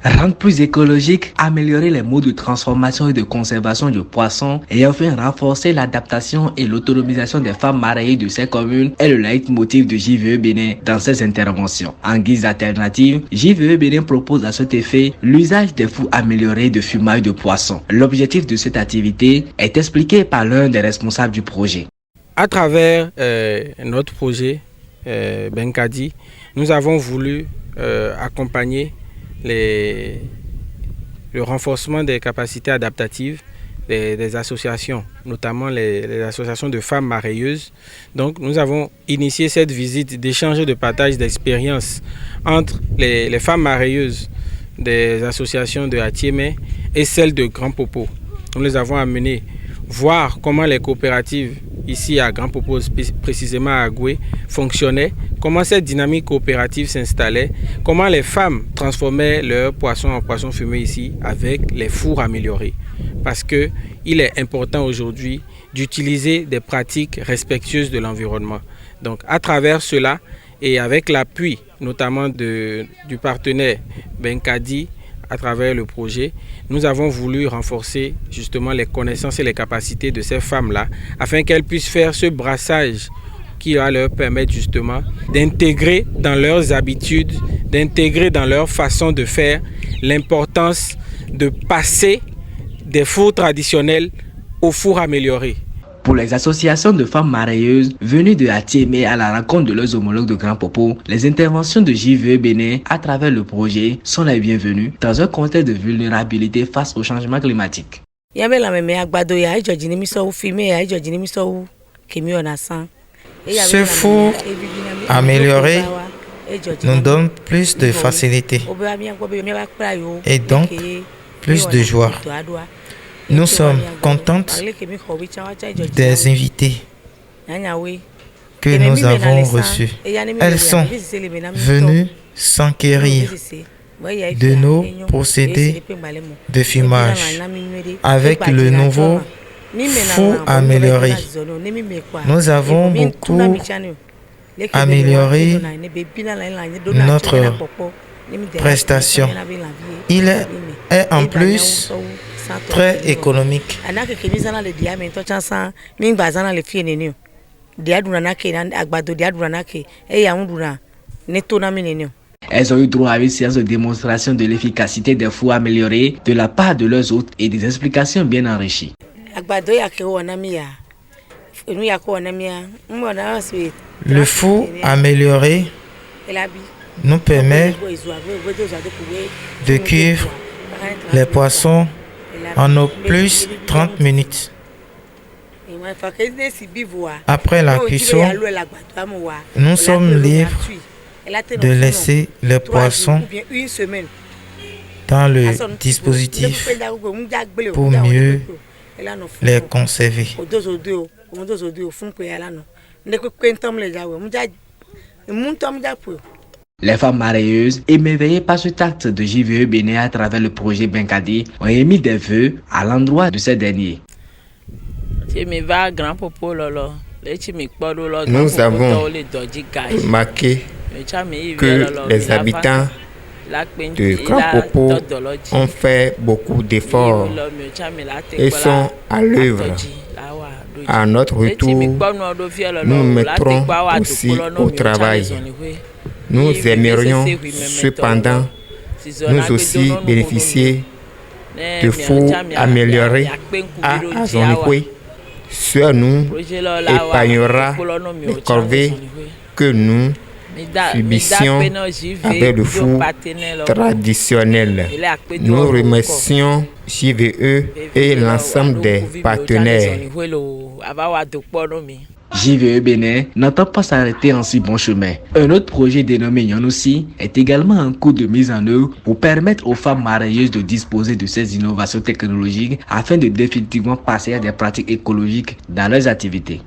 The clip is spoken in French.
Rendre plus écologique, améliorer les modes de transformation et de conservation du poisson et enfin renforcer l'adaptation et l'autonomisation des femmes mareyeuses de ces communes est le leitmotiv de JVE Bénin dans ses interventions. En guise d'alternative, JVE Bénin propose à cet effet l'usage des fours améliorés de fumage de poisson. L'objectif de cette activité est expliqué par l'un des responsables du projet. À travers notre projet Benkadi, nous avons voulu accompagner le renforcement des capacités adaptatives des associations, notamment les associations de femmes mareyeuses. Donc nous avons initié cette visite d'échange et de partage d'expériences entre les femmes mareyeuses des associations de Atiémé et celles de Grand Popo. Nous les avons amenées voir comment les coopératives ici à Grand Popo, précisément à Agoué, fonctionnaient, comment cette dynamique coopérative s'installait, comment les femmes transformaient leurs poissons en poissons fumés ici avec les fours améliorés. Parce qu'il est important aujourd'hui d'utiliser des pratiques respectueuses de l'environnement. Donc à travers cela et avec l'appui notamment du partenaire Benkadi, à travers le projet, nous avons voulu renforcer justement les connaissances et les capacités de ces femmes-là afin qu'elles puissent faire ce brassage qui va leur permettre justement d'intégrer dans leurs habitudes, d'intégrer dans leur façon de faire l'importance de passer des fours traditionnels aux fours améliorés. Pour les associations de femmes mareyeuses venues de Atiémé à la rencontre de leurs homologues de Grand Popo, les interventions de JVE Bénin à travers le projet sont les bienvenues dans un contexte de vulnérabilité face au changement climatique. Ce four amélioré nous donne plus de facilité et donc plus de joie. Nous sommes contentes des invités que nous avons reçus. Elles sont venues s'enquérir de nos procédés de fumage avec le nouveau four amélioré. Nous avons beaucoup amélioré notre prestation. Il est en plus très économique. Elles ont eu droit à une séance de démonstration de l'efficacité des fours améliorés de la part de leurs hôtes et des explications bien enrichies. Le four amélioré nous permet de cuire les poissons en au plus 30 minutes. Après la cuisson, nous sommes libres de laisser les poissons dans le dispositif pour mieux les conserver. Les femmes mareyeuses, émerveillées par cet acte de JVE Bénin à travers le projet Benkadi, ont émis des vœux à l'endroit de ces derniers. Nous avons remarqué que les habitants de Grand Popo ont fait beaucoup d'efforts et sont à l'œuvre. À notre retour, nous mettrons aussi au travail. Nous aimerions cependant nous aussi bénéficier de fours améliorés à Azonikwe. Cela nous épargnera les corvées que nous subissions avec le four traditionnel. Nous remercions JVE et l'ensemble des partenaires. JVE Bénin n'entend pas s'arrêter en si bon chemin. Un autre projet dénommé Yonoussi est également en cours de mise en œuvre pour permettre aux femmes mareyeuses de disposer de ces innovations technologiques afin de définitivement passer à des pratiques écologiques dans leurs activités.